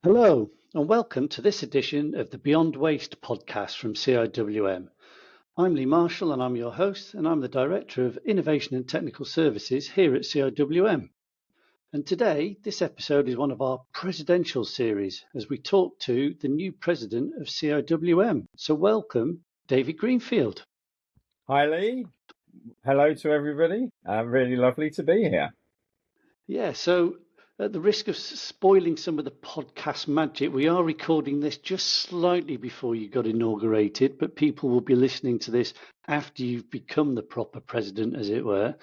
Hello, and welcome to this edition of the Beyond Waste podcast from CIWM. I'm Lee Marshall, and I'm your host, and I'm the Director of Innovation and Technical Services here at CIWM. And today, this episode is one of our presidential series as we talk to the new president of CIWM. So welcome, David Greenfield. Hi, Lee. Hello to everybody. Really lovely to be here. Yeah, so at the risk of spoiling some of the podcast magic, we are recording this just slightly before you got inaugurated, but people will be listening to this after you've become the proper president, as it were.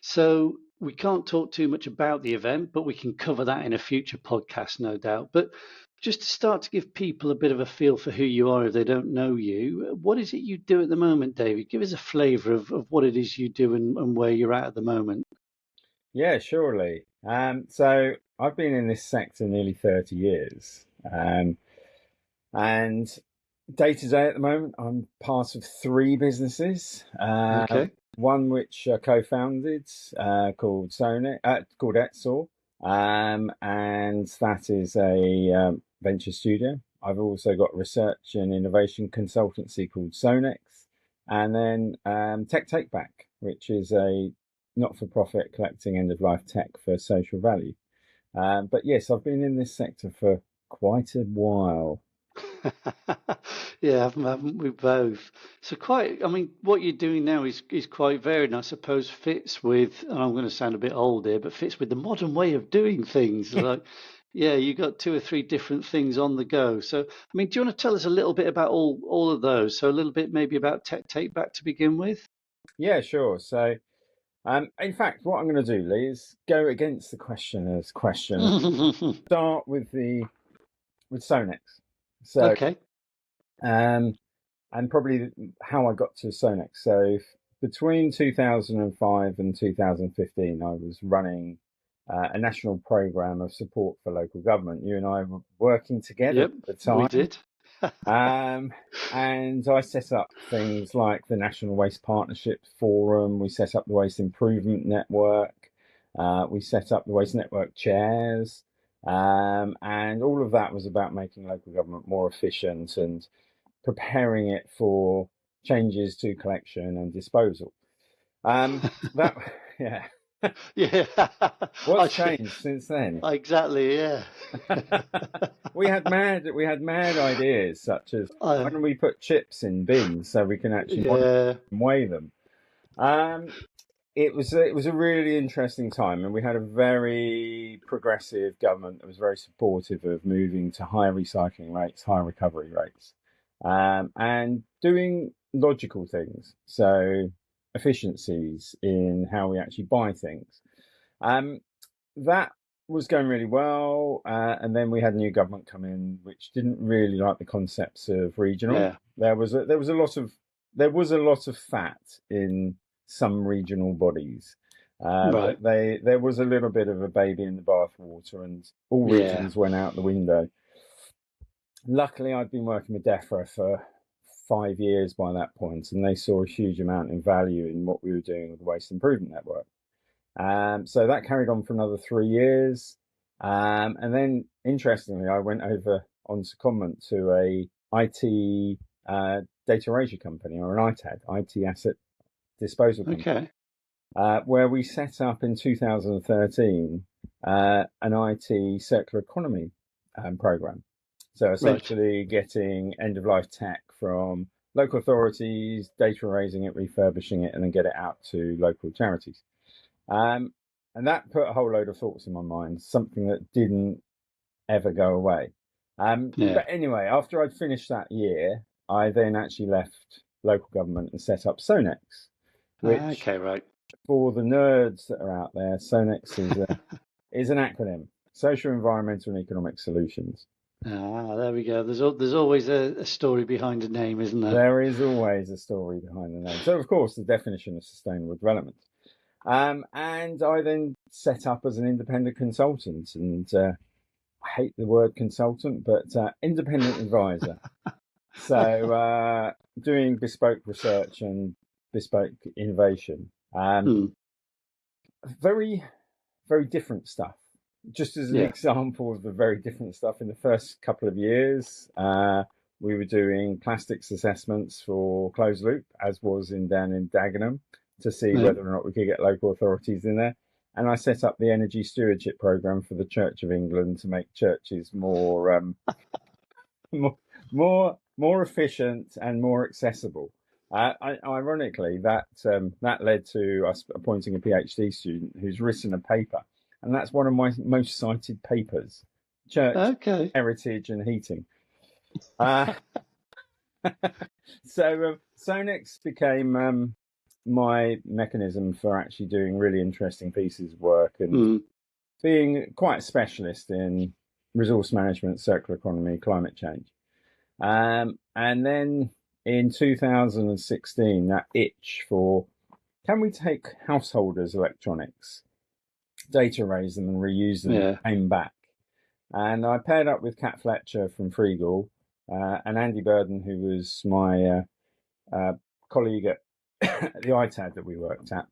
So we can't talk too much about the event, but we can cover that in a future podcast, no doubt. But just to start to give people a bit of a feel for who you are if they don't know you, what is it you do at the moment, David? Give us a flavour of what it is you do and where you're at the moment. Yeah, surely. So I've been in this sector nearly 30 years. And day to day at the moment, I'm part of three businesses. Okay. One which I co-founded called Etsor. And that is a venture studio. I've also got research and innovation consultancy called Sonex. And then Tech Take Back, which is a not-for-profit collecting end-of-life tech for social value. But yes, I've been in this sector for quite a while. Yeah, haven't we both? So what you're doing now is quite varied, and I suppose fits with, and I'm going to sound a bit old here, but fits with the modern way of doing things. Like, yeah, you got two or three different things on the go. So, do you want to tell us a little bit about all of those? So a little bit maybe about Tech Take Back to begin with? Yeah, sure. So, in fact, what I'm going to do, Lee, is go against the questioner's question. Start with Sonex. So, Okay. and probably how I got to Sonex. So, between 2005 and 2015, I was running a national program of support for local government. You and I were working together Yep, at the time. we did. And I set up things like the National Waste Partnership Forum. We set up the Waste Improvement Network. We set up the Waste Network chairs. And all of that was about making local government more efficient and preparing it for changes to collection and disposal. Yeah. Yeah. What's changed since then? Exactly, yeah. We had mad ideas, such as why don't we put chips in bins so we can actually weigh them. It was a really interesting time, and we had a very progressive government that was very supportive of moving to higher recycling rates, higher recovery rates, and doing logical things. So efficiencies in how we actually buy things. That was going really well, and then we had a new government come in, which didn't really like the concepts of regional. Yeah. There was a lot of fat in some regional bodies. Right. There was a little bit of a baby in the bathwater, and all regions went out the window. Luckily, I'd been working with DEFRA for 5 years by that point, and they saw a huge amount in value in what we were doing with the Waste Improvement Network. So that carried on for another 3 years. And then, interestingly, I went over on secondment to a IT data erasure company, or an ITAD, IT Asset Disposal Company, where we set up in 2013 an IT circular economy program. So essentially getting end-of-life tech from local authorities, data erasing it, refurbishing it, and then get it out to local charities. And that put a whole load of thoughts in my mind, something that didn't ever go away. But anyway, after I'd finished that year, I then actually left local government and set up Sonex, which, for the nerds that are out there, Sonex is an acronym: Social, Environmental and Economic Solutions. There we go. There's always a story behind a name, isn't there? There is always a story behind the name. So, of course, the definition of sustainable development. And I then set up as an independent consultant, and I hate the word consultant, but independent advisor. So doing bespoke research and bespoke innovation. Very, very different stuff. just as an example of the very different stuff, in the first couple of years, we were doing plastics assessments for closed loop, as was down in Dagenham, to see whether or not we could get local authorities in there. And I set up the energy stewardship program for the Church of England to make churches more more efficient and more accessible. Ironically, that led to us appointing a PhD student who's written a paper, and that's one of my most cited papers: church, heritage, and heating. So Sonex became my mechanism for actually doing really interesting pieces of work and being quite a specialist in resource management, circular economy, climate change. And then in 2016, that itch for, can we take householders' electronics, data raise them and reuse them, came back. And I paired up with Kat Fletcher from Freegal and Andy Burden, who was my colleague at the ITAD that we worked at.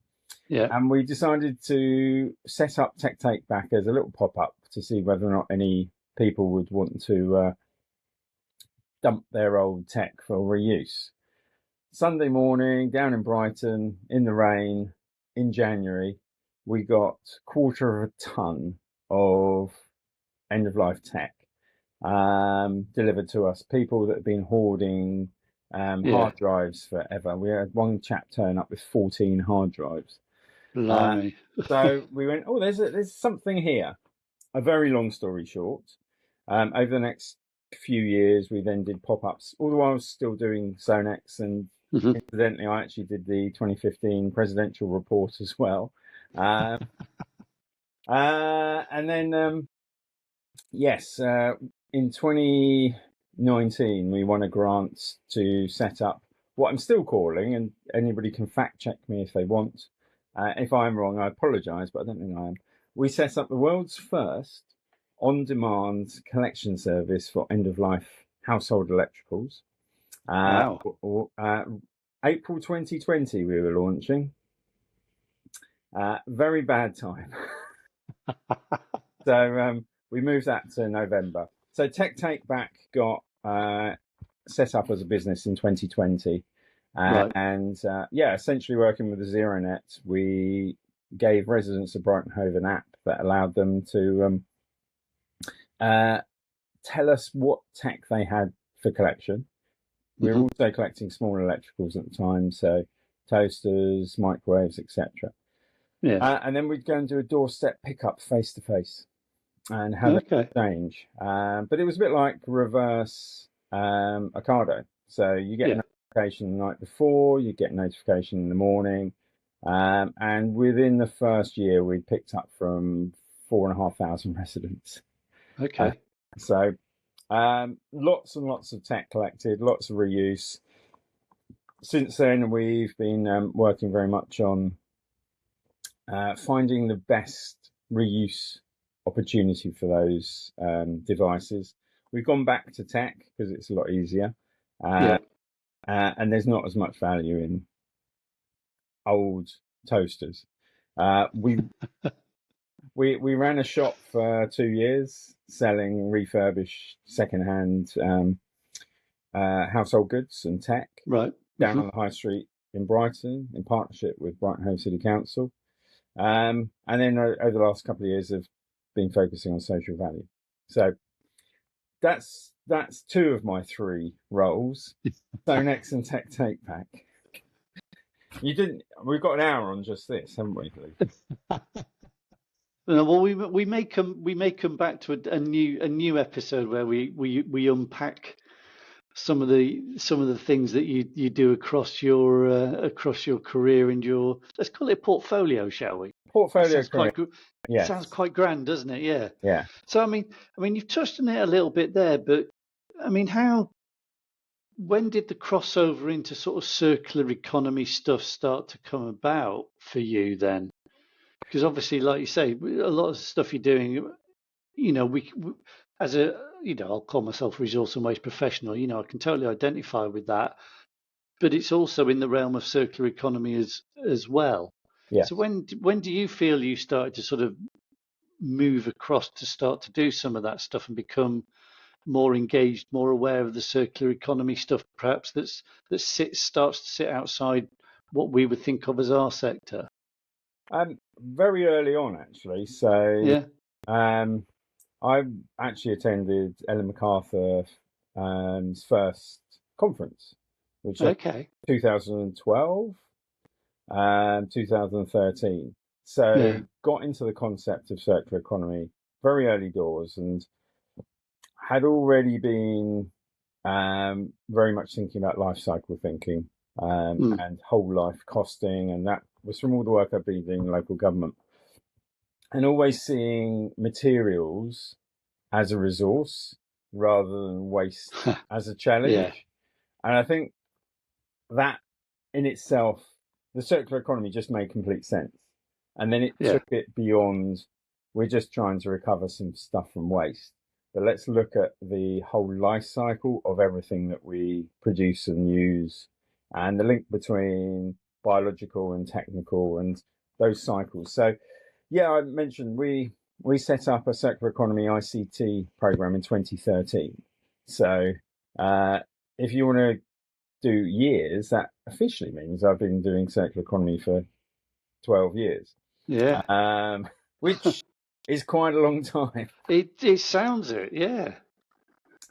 And we decided to set up Tech Take Back as a little pop-up to see whether or not any people would want to dump their old tech for reuse. Sunday morning, down in Brighton, in the rain, in January, we got 250 of end-of-life tech delivered to us. People that have been hoarding hard drives forever. We had one chap turn up with 14 hard drives. So we went, oh, there's something here. A very long story short, over the next few years, we then did pop-ups, all the while I was still doing Sonex, and incidentally, I actually did the 2015 presidential report as well. And then, in 2019, we won a grant to set up what I'm still calling, and anybody can fact check me if they want. If I'm wrong, I apologise, but I don't think I am. We set up the world's first on-demand collection service for end-of-life household electricals. Wow. April 2020 we were launching. Very bad time. So we moved that to November. So Tech Take Back got set up as a business in 2020. And essentially working with the ZeroNet, we gave residents of Brighton Hove an app that allowed them to tell us what tech they had for collection. We were also collecting smaller electricals at the time, so toasters, microwaves, etc. And then we'd go and do a doorstep pickup face to face and have an exchange. But it was a bit like reverse Ocado. So you get a notification the night before, you get a notification in the morning. And within the first year, we picked up from 4,500 residents. So lots and lots of tech collected, lots of reuse. Since then, we've been working very much on finding the best reuse opportunity for those devices. We've gone back to tech because it's a lot easier, and there's not as much value in old toasters. We ran a shop for 2 years selling refurbished second-hand household goods and tech down on the high street in Brighton in partnership with Brighton Hove City Council. And then over the last couple of years, I've been focusing on social value. So that's two of my three roles. Sonex and Tech Take Back. We've got an hour on just this, haven't we, Luke? Well, we may come back to a new episode where we unpack some of the things that you do across your career and your, let's call it a portfolio, shall we? Portfolio. Sounds quite grand, doesn't it? Yeah. So I mean you've touched on it a little bit there, but I mean, when did the crossover into sort of circular economy stuff start to come about for you then? Because obviously, like you say, a lot of stuff you're doing, we as a, I'll call myself a resource and waste professional, I can totally identify with that, but it's also in the realm of circular economy as well. Yes. So when do you feel you started to sort of move across to start to do some of that stuff and become more engaged, more aware of the circular economy stuff, perhaps starts to sit outside what we would think of as our sector? Very early on, actually. So Yeah. I actually attended Ellen MacArthur's first conference, which was Okay. 2012 and 2013. So Yeah. got into the concept of circular economy very early doors and had already been very much thinking about life cycle thinking and whole life costing. And that was from all the work I've been doing in local government. And always seeing materials as a resource rather than waste as a challenge. Yeah. And I think that in itself, the circular economy just made complete sense. And then it took it beyond, we're just trying to recover some stuff from waste. But let's look at the whole life cycle of everything that we produce and use and the link between biological and technical and those cycles. So, yeah, I mentioned we set up a circular economy ICT program in 2013. So if you want to do years, that officially means I've been doing circular economy for 12 years. Yeah. Which is quite a long time. It sounds it, yeah.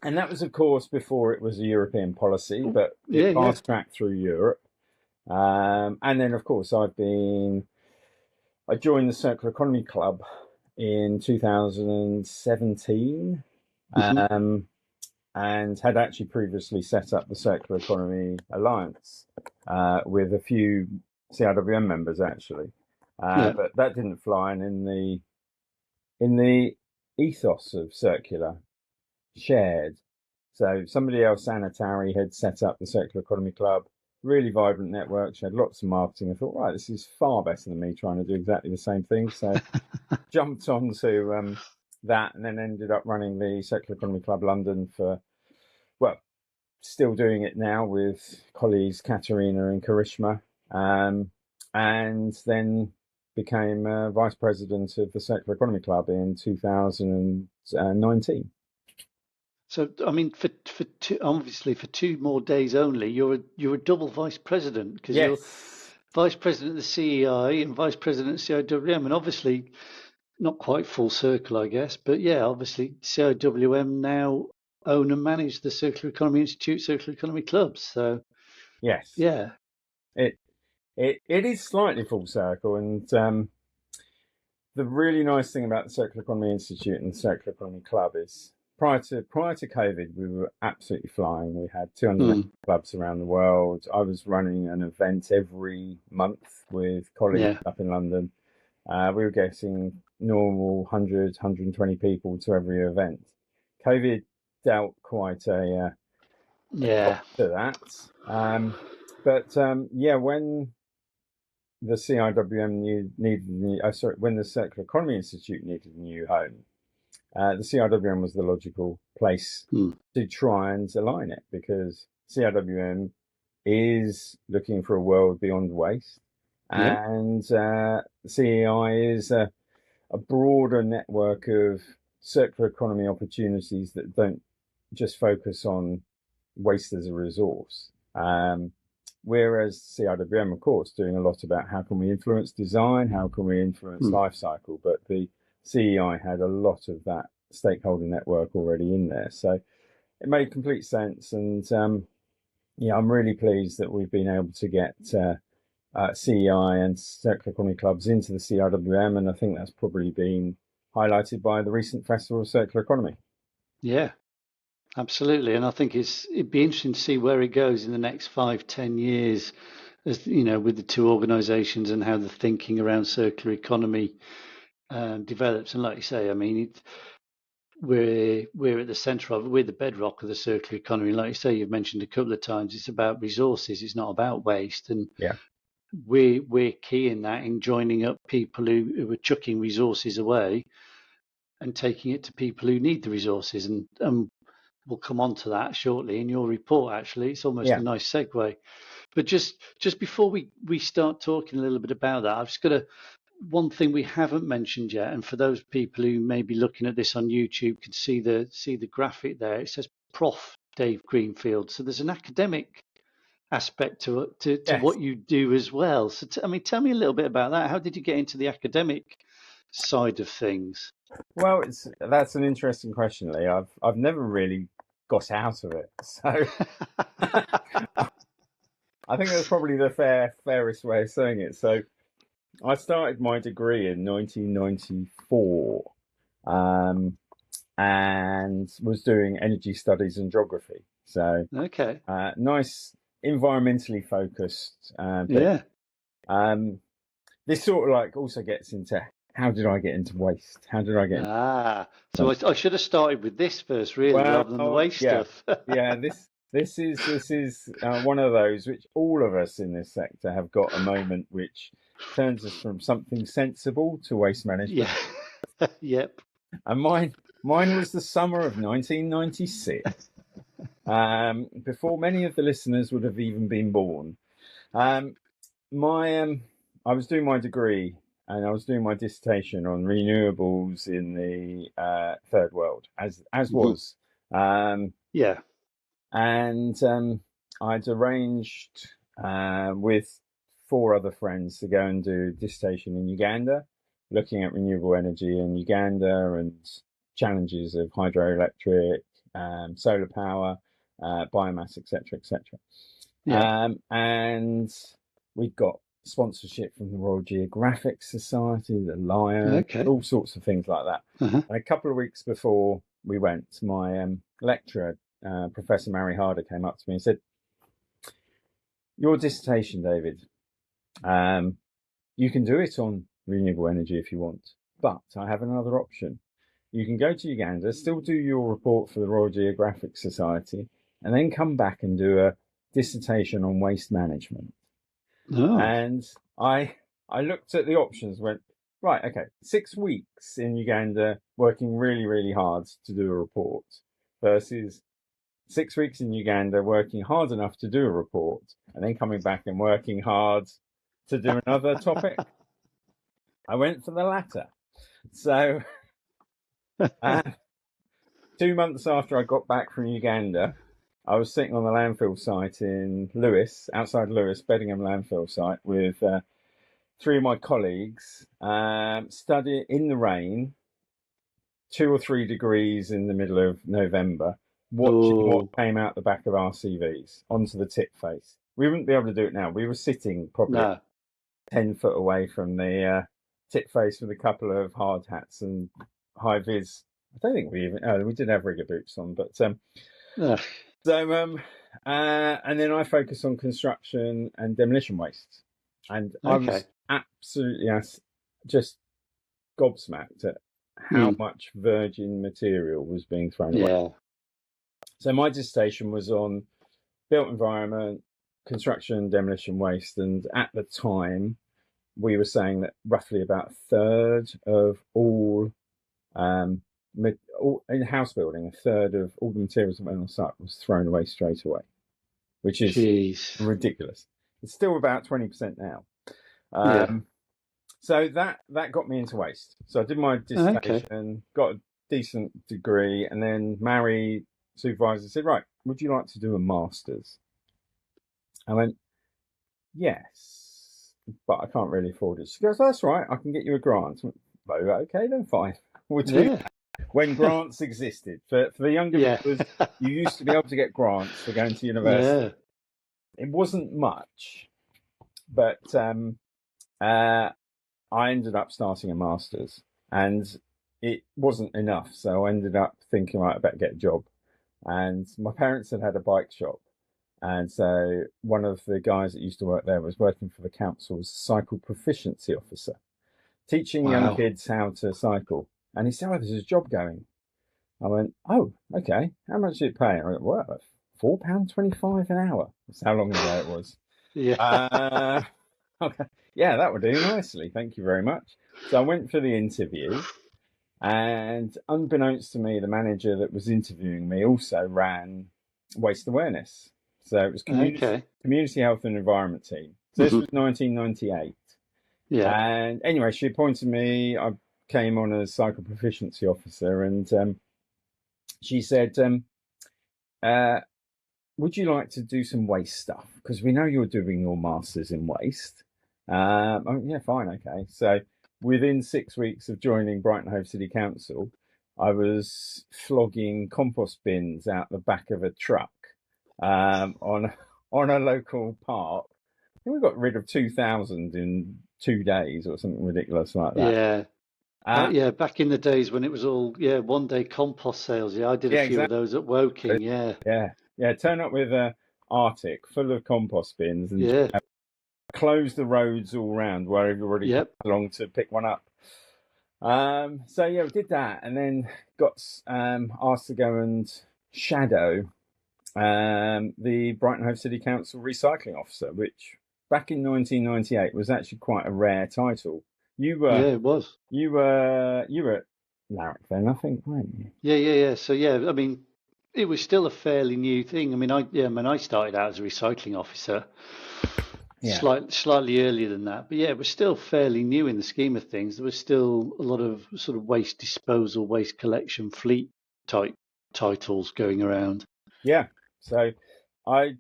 And that was, of course, before it was a European policy, but it fast-tracked through Europe. And then, of course, I joined the Circular Economy Club in 2017 and had actually previously set up the Circular Economy Alliance with a few CIWM members, actually. But that didn't fly. And in the ethos of circular, shared. So somebody else, Anna Tarry, had set up the Circular Economy Club, really vibrant network. She had lots of marketing. I thought, right, this is far better than me trying to do exactly the same thing. So jumped onto that and then ended up running the Circular Economy Club London for, well, still doing it now with colleagues Katerina and Karishma, and then became vice president of the Circular Economy Club in 2019. So, I mean, for for 2 more days only, you're a double vice president because you're vice president of the CEI and vice president of CIWM, and obviously not quite full circle, I guess, but yeah, obviously CIWM now own and manage the Circular Economy Institute, Circular Economy Clubs. So, yeah, it is slightly full circle, and the really nice thing about the Circular Economy Institute and the Circular Economy Club is prior to COVID, we were absolutely flying. We had 200 clubs around the world. I was running an event every month with colleagues up in London. We were getting normal 100, 120 people to every event. COVID dealt quite a to that. When the CIWM when the Circular Economy Institute needed a new home, the CIWM was the logical place to try and align it, because CIWM is looking for a world beyond waste, and CEI is a broader network of circular economy opportunities that don't just focus on waste as a resource. Whereas CIWM, of course, doing a lot about how can we influence design, how can we influence life cycle, but the CEI had a lot of that stakeholder network already in there. So it made complete sense. And I'm really pleased that we've been able to get CEI and Circular Economy Clubs into the CIWM. And I think that's probably been highlighted by the recent Festival of Circular Economy. Yeah, absolutely. And I think it'd be interesting to see where it goes in the next 5-10 years, as you know, with the two organisations and how the thinking around circular economy develops. And like you say, I mean, we're at the centre of it. We're the bedrock of the circular economy. Like you say, you've mentioned a couple of times, it's about resources. It's not about waste. And we're key in that, in joining up people who are chucking resources away and taking it to people who need the resources. And we'll come on to that shortly in your report. Actually, it's almost a nice segue. But just before we start talking a little bit about that, I've just got to one thing we haven't mentioned yet, and for those people who may be looking at this on YouTube, can see the graphic there. It says Prof. Dave Greenfield. So there's an academic aspect to Yes. what you do as well. So tell me a little bit about that. How did you get into the academic side of things? Well, that's an interesting question, Lee. I've never really got out of it, so I think that's probably the fairest way of saying it. So I started my degree in 1994, and was doing energy studies and geography. So okay, nice environmentally focused. yeah. This sort of like also gets into how did I get into waste? How did I get? So I should have started with this first, really, rather than the waste stuff. Yeah. This is one of those which all of us in this sector have got a moment which turns us from something sensible to waste management. Yeah. Yep. And mine was the summer of 1996, before many of the listeners would have even been born. I was doing my degree and I was doing my dissertation on renewables in the third world, as was. Yeah. And I'd arranged with 4 other friends to go and do a dissertation in Uganda, looking at renewable energy in Uganda and challenges of hydroelectric, solar power, biomass, etc., etc. Yeah. And we got sponsorship from the Royal Geographic Society, the Lion, all sorts of things like that. And a couple of weeks before we went, my lecturer, Professor Mary Harder, came up to me and said, "Your dissertation, David, you can do it on renewable energy if you want, but I have another option. You can go to Uganda, still do your report for the Royal Geographic Society, and then come back and do a dissertation on waste management." And I looked at the options, went, right, okay, 6 weeks in Uganda working really, really hard to do a report versus 6 weeks in Uganda working hard enough to do a report and then coming back and working hard to do another topic. I went for the latter. So 2 months after I got back from Uganda, I was sitting on the landfill site in Lewis, outside Lewis, Beddingham landfill site, with 3 of my colleagues, studying in the rain, 2 or 3 degrees in the middle of November, watching what came out the back of RCVs onto the tip face. We wouldn't be able to do it now. We were sitting probably 10 foot away from the tip face with a couple of hard hats and high vis. I don't think we did have rigger boots on, but and then I focus on construction and demolition waste, and I was absolutely just gobsmacked at how much virgin material was being thrown away. So my dissertation was on built environment, construction and demolition waste, and at the time we were saying that roughly about a third of all in house building, a third of all the materials that went on site was thrown away straight away, which is ridiculous. It's still about 20% now. So that got me into waste. So I did my dissertation, got a decent degree, and then Mary, supervisor, said, "Right, would you like to do a master's?" I went, "Yes, but I can't really afford it." She goes, "That's right, I can get you a grant." I went, "Oh, okay, then fine. We'll do that." When grants existed. For the younger viewers, you used to be able to get grants for going to university. It wasn't much, but I ended up starting a master's, and it wasn't enough. So I ended up thinking, right, I better get a job. And my parents had a bike shop. And so one of the guys that used to work there was working for the council's cycle proficiency officer, teaching young kids how to cycle. And he said, "Oh, there's a job going." I went, "Oh, okay. How much did it pay?" I went, "Well, £4.25 an hour." That's how long ago it was. Okay. Yeah, that would do nicely. Thank you very much. So I went for the interview, and unbeknownst to me, the manager that was interviewing me also ran waste awareness. So it was community health and environment team. So this was 1998. Yeah. And anyway, she appointed me. I came on as cycle proficiency officer, and she said, would you like to do some waste stuff? Because we know you're doing your masters in waste. Yeah, fine, okay. So within 6 weeks of joining Brighton Hove City Council, I was flogging compost bins out the back of a truck on a local park. I think we got rid of 2,000 in 2 days or something ridiculous like that. Yeah. Yeah, back in the days when it was all, 1 day compost sales. Yeah, I did a few exactly. of those at Woking. Yeah. Yeah. Turn up with a Arctic full of compost bins and Yeah. close the roads all round where everybody comes along to pick one up. So yeah, we did that, and then got asked to go and shadow the Brighton Hove City Council recycling officer, which back in 1998 was actually quite a rare title. It was. You were at Larrick then, I think, weren't you? Yeah. So I mean, it was still a fairly new thing. I mean, I started out as a recycling officer. Yeah. Slightly earlier than that, but it was still fairly new in the scheme of things. There was still a lot of sort of waste disposal, waste collection, fleet type titles going around. Yeah. So a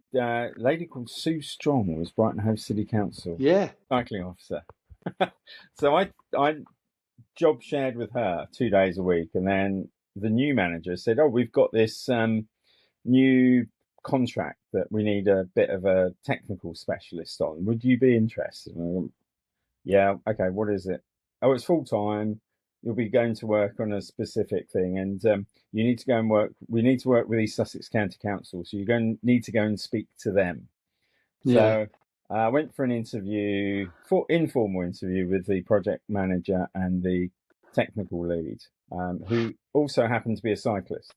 lady called Sue Strong was Brighton Hove City Council cycling officer. So I job shared with her 2 days a week, and then the new manager said, "Oh, we've got this new contract that we need a bit of a technical specialist on. Would you be interested?" And I went, "Yeah, okay. What is it?" "Oh, it's full time. You'll be going to work on a specific thing, and you need to go and work. We need to work with East Sussex County Council, so you're need to go and speak to them." So I went for an informal interview with the project manager and the technical lead, who also happened to be a cyclist.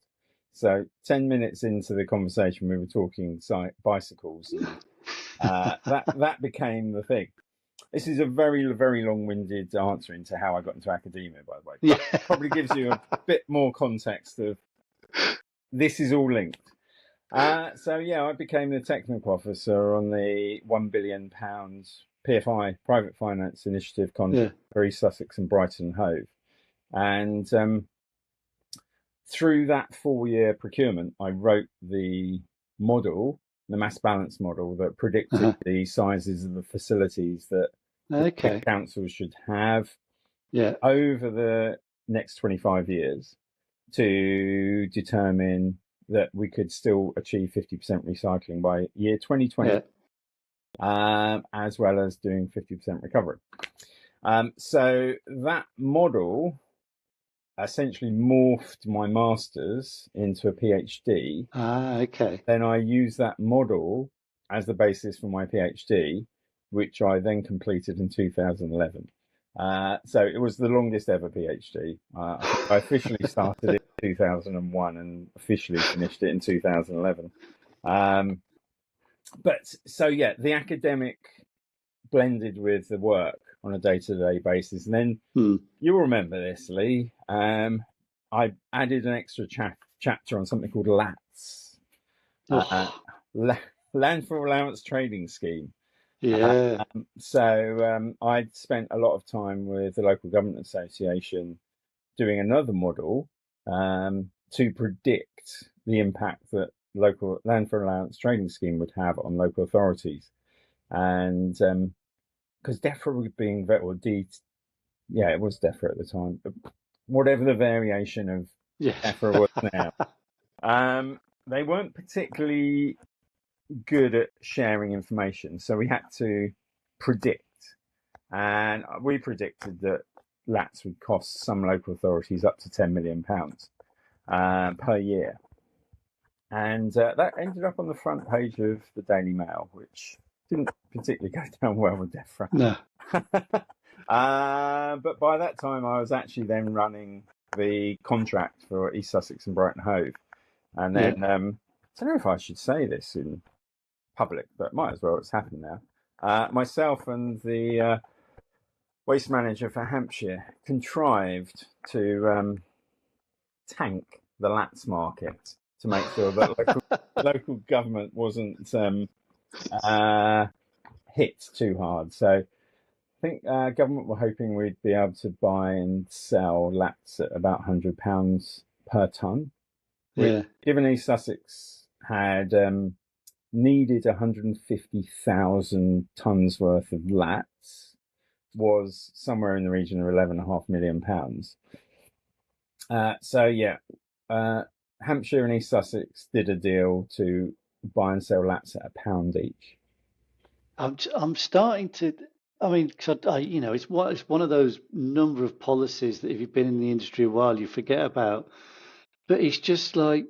So 10 minutes into the conversation, we were talking bicycles, and that became the thing. This is a very, very long-winded answer into how I got into academia, by the way. But probably gives you a bit more context of this is all linked. So I became the technical officer on the £1 billion PFI private finance initiative contract for East Sussex and Brighton Hove, and through that 4-year procurement, I wrote the model, the mass balance model that predicted the sizes of the facilities that the council should have over the next 25 years to determine that we could still achieve 50% recycling by year 2020, as well as doing 50% recovery. So that model essentially morphed my master's into a PhD. Then I used that model as the basis for my PhD, which I then completed in 2011. So it was the longest ever PhD. I officially started it in 2001 and officially finished it in 2011. But so the academic blended with the work on a day-to-day basis. And then you'll remember this, Lee. I added an extra chapter on something called LATS, Land for Allowance Trading Scheme. So I'd spent a lot of time with the Local Government Association doing another model to predict the impact that local Land for Allowance Trading Scheme would have on local authorities. And because DEFRA was being it was DEFRA at the time, but whatever the variation of DEFRA was now, they weren't particularly good at sharing information, so we had to predict, and we predicted that LATs would cost some local authorities up to £10 million per year, and that ended up on the front page of the Daily Mail, which didn't particularly go down well with DEFRA. No. But by that time I was actually then running the contract for East Sussex and Brighton Hove, and then I don't know if I should say this in public, but might as well, it's happened now. Myself and the waste manager for Hampshire contrived to tank the LATS market to make sure that local government wasn't hit too hard. So I think government were hoping we'd be able to buy and sell lats at about £100 per tonne. Yeah. Given East Sussex had needed 150,000 tonnes worth of lats, was somewhere in the region of £11.5 million. Hampshire and East Sussex did a deal to buy and sell lats at £1 each. I'm starting to. I mean, cause it's one of those number of policies that if you've been in the industry a while, you forget about. But it's just like,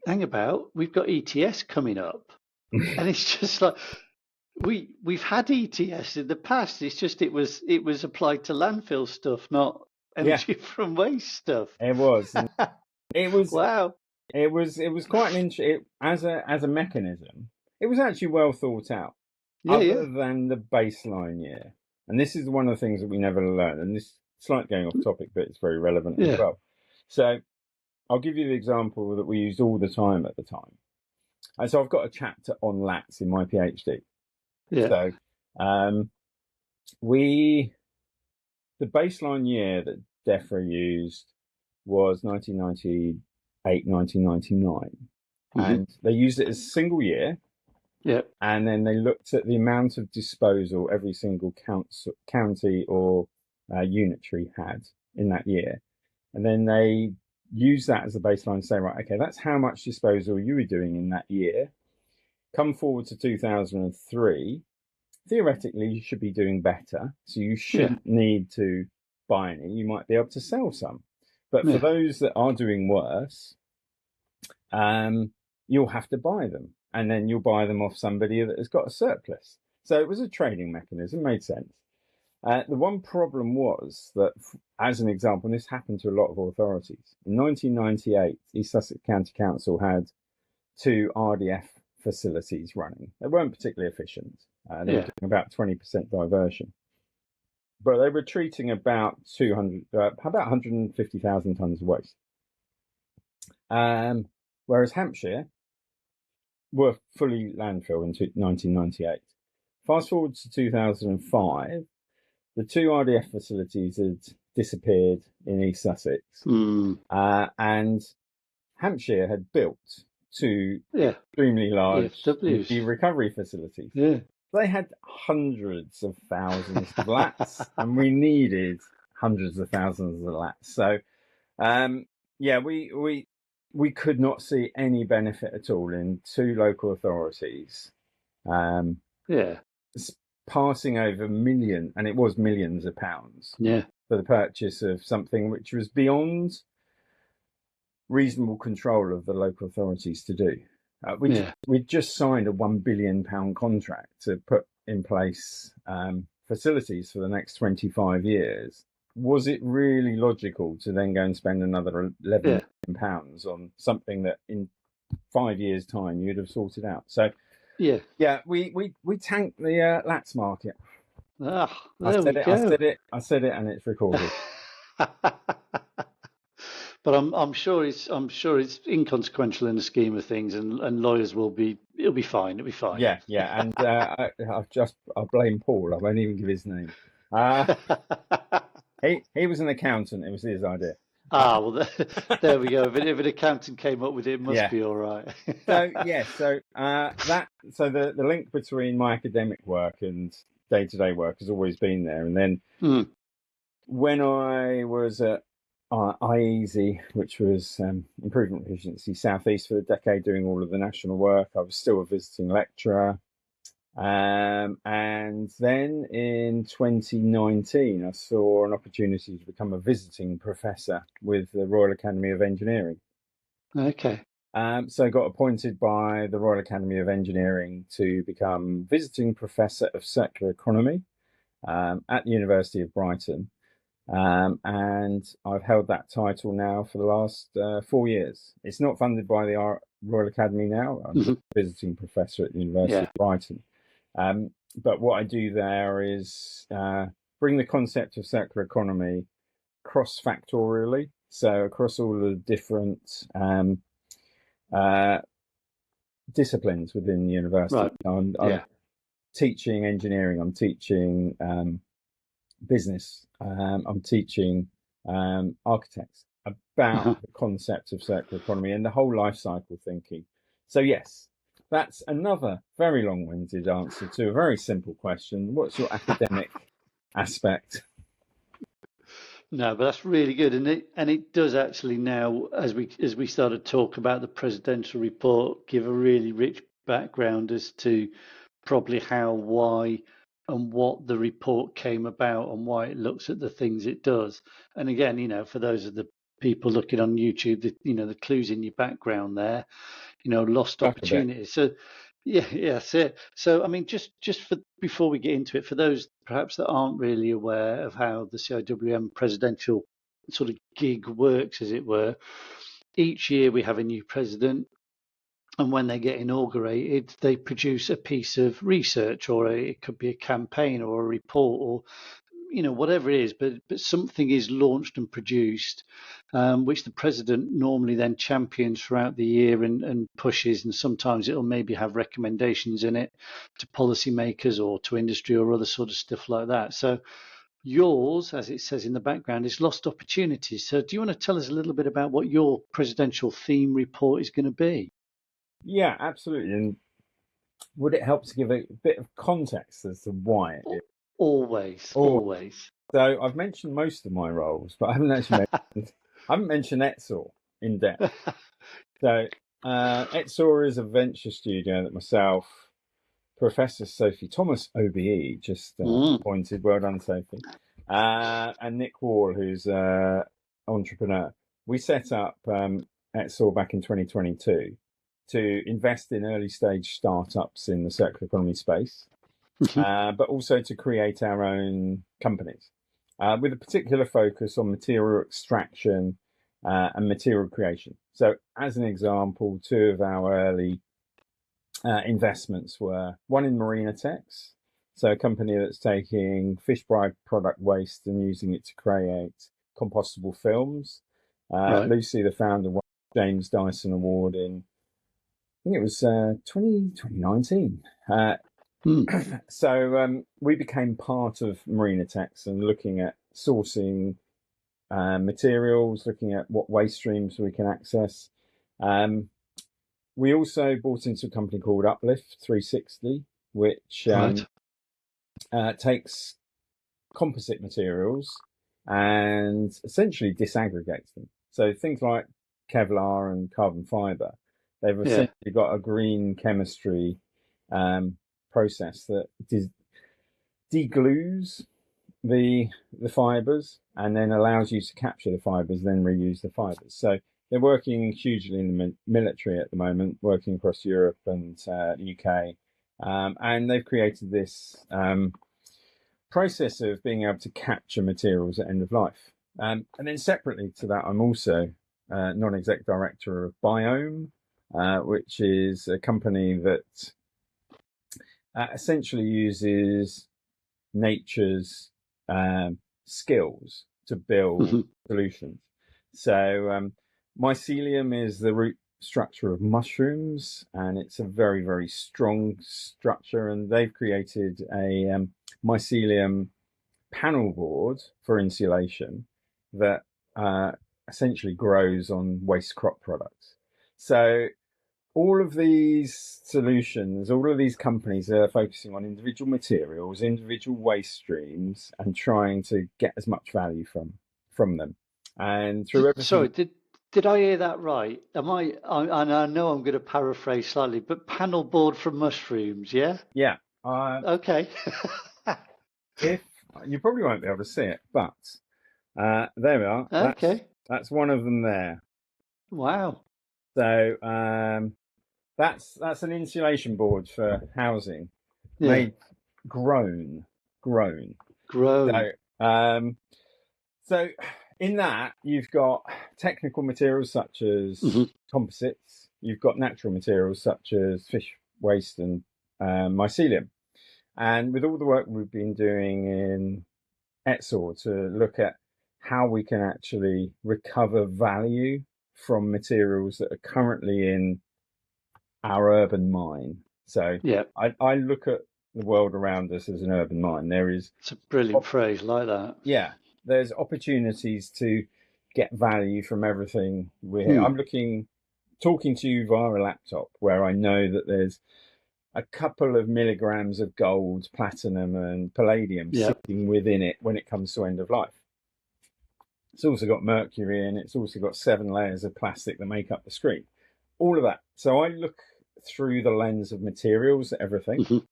hang about, we've got ETS coming up, and it's just like we've had ETS in the past. It's just it was applied to landfill stuff, not energy from waste stuff. It was. It was. Wow. It was quite an interesting as a mechanism. It was actually well thought out. Other than the baseline year, and this is one of the things that we never learned. And this slight going off topic, but it's very relevant as well. So I'll give you the example that we used all the time at the time. And so I've got a chapter on lats in my PhD. Yeah. So the baseline year that DEFRA used was 1998, 1999. And they used it as a single year. Yeah. And then they looked at the amount of disposal every single county or unitary had in that year. And then they used that as a baseline to say, right, okay, that's how much disposal you were doing in that year. Come forward to 2003. Theoretically, you should be doing better. So you shouldn't need to buy any. You might be able to sell some. But for those that are doing worse, you'll have to buy them. And then you'll buy them off somebody that has got a surplus. So it was a trading mechanism, made sense. The one problem was that, as an example, and this happened to a lot of authorities, in 1998, East Sussex County Council had 2 RDF facilities running. They weren't particularly efficient. They were doing about 20% diversion. But they were treating about 150,000 tonnes of waste. Whereas Hampshire were fully landfill in 1998. Fast forward to 2005, the 2 RDF facilities had disappeared in East Sussex, and Hampshire had built 2 extremely large recovery facilities. Yeah. They had hundreds of thousands of lats, and we needed hundreds of thousands of lats. So, we could not see any benefit at all in 2 local authorities passing over millions of pounds for the purchase of something which was beyond reasonable control of the local authorities to do. We'd just signed a £1 billion contract to put in place facilities for the next 25 years. Was it really logical to then go and spend another £11 million on something that in 5 years' time you'd have sorted out? So, we tanked the lats market. I said it, and it's recorded. But I'm sure it's inconsequential in the scheme of things, and lawyers it'll be fine. It'll be fine. Yeah, and I'll blame Paul. I won't even give his name. He was an accountant. It was his idea. Well, there we go. If an accountant came up with it, it must be all right. So the link between my academic work and day-to-day work has always been there. And then when I was at IEASY, which was Improvement Efficiency South East for a decade, doing all of the national work, I was still a visiting lecturer. And then in 2019, I saw an opportunity to become a visiting professor with the Royal Academy of Engineering. Okay. So I got appointed by the Royal Academy of Engineering to become visiting professor of circular economy at the University of Brighton. And I've held that title now for the last 4 years. It's not funded by the Royal Academy now. I'm a visiting professor at the University of Brighton. But what I do there is bring the concept of circular economy cross-factorially, so across all the different disciplines within the university. Right. I'm teaching engineering, I'm teaching business. I'm teaching architects about the concept of circular economy and the whole life cycle thinking. So yes, that's another very long-winded answer to a very simple question. What's your academic aspect? No, but that's really good, and it does actually now, as we start to talk about the presidential report, give a really rich background as to probably how, why, and what the report came about, and why it looks at the things it does. And again, for those of the people looking on YouTube, the clues in your background there, lost opportunities. So yeah, that's it. So I mean, just for before we get into it, for those perhaps that aren't really aware of how the CIWM presidential sort of gig works, as it were, each year we have a new president, and when they get inaugurated, they produce a piece of research, or it could be a campaign or a report, or whatever it is, but something is launched and produced, which the president normally then champions throughout the year and pushes, and sometimes it'll maybe have recommendations in it to policymakers or to industry or other sort of stuff like that. So yours, as it says in the background, is lost opportunities. So do you want to tell us a little bit about what your presidential theme report is going to be? Yeah, absolutely. And would it help to give a bit of context as to why it is? Always. So I've mentioned most of my roles, but I haven't actually mentioned ETSOR in depth. So ETSOR is a venture studio that myself, Professor Sophie Thomas, OBE, just appointed. Well done, Sophie. And Nick Wall, who's an entrepreneur. We set up ETSOR back in 2022 to invest in early stage startups in the circular economy space. But also to create our own companies with a particular focus on material extraction and material creation. So as an example, two of our early investments were one in Marinatex, so a company that's taking fish byproduct waste and using it to create compostable films. Right. Lucy, the founder, won the James Dyson Award in, I think it was 2019. So we became part of Marinatex and looking at sourcing materials, looking at what waste streams we can access. We also bought into a company called Uplift 360, which takes composite materials and essentially disaggregates them. So things like Kevlar and carbon fiber, they've essentially got a green chemistry process that deglues the fibers and then allows you to capture the fibers, then reuse the fibers. So they're working hugely in the military at the moment, working across Europe and UK, and they've created this process of being able to capture materials at end of life. And then separately to that, I'm also non-exec director of Biome, which is a company that essentially uses nature's skills to build solutions. So mycelium is the root structure of mushrooms, and it's a very, very strong structure. And they've created a mycelium panel board for insulation that essentially grows on waste crop products. So all of these solutions, all of these companies are focusing on individual materials, individual waste streams, and trying to get as much value from them. And through everything. Sorry, did I hear that right? And I know I'm going to paraphrase slightly, but panel board from mushrooms, yeah? Yeah. Okay. If you probably won't be able to see it, but there we are. Okay. That's one of them there. Wow. So that's an insulation board for housing, made grown. So in that you've got technical materials such as composites. You've got natural materials such as fish waste and mycelium. And with all the work we've been doing in ETSOR to look at how we can actually recover value from materials that are currently in our urban mine. So I look at the world around us as an urban mine. It's a brilliant phrase, like that. Yeah, there's opportunities to get value from everything we hear. I'm talking to you via a laptop where I know that there's a couple of milligrams of gold, platinum, and palladium sitting within it when it comes to end of life. It's also got mercury in it. It's also got 7 layers of plastic that make up the screen. All of that. So I look through the lens of materials, everything.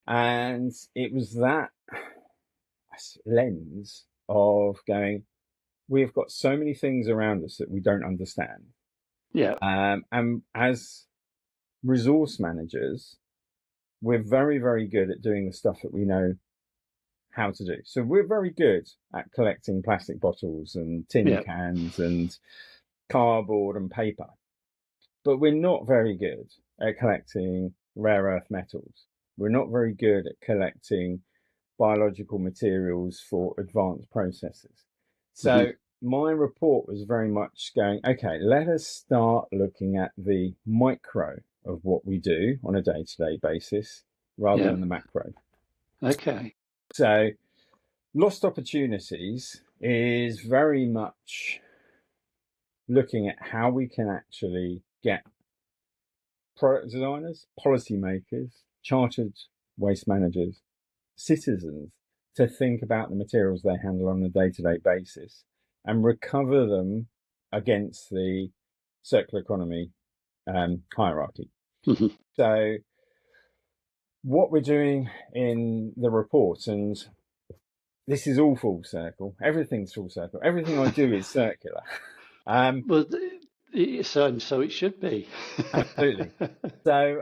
And it was that lens of going, we've got so many things around us that we don't understand. Yeah. And as resource managers, we're very, very good at doing the stuff that we know how to do. So we're very good at collecting plastic bottles and tin cans and cardboard and paper, but we're not very good at collecting rare earth metals. We're not very good at collecting biological materials for advanced processes. So my report was very much going, okay, let us start looking at the micro of what we do on a day-to-day basis rather than the macro. Okay. So lost opportunities is very much looking at how we can actually get product designers, policymakers, chartered waste managers, citizens to think about the materials they handle on a day-to-day basis and recover them against the circular economy hierarchy. So what we're doing in the report, and this is all full circle, everything's full circle, everything I do is circular. Well, so it should be. Absolutely. So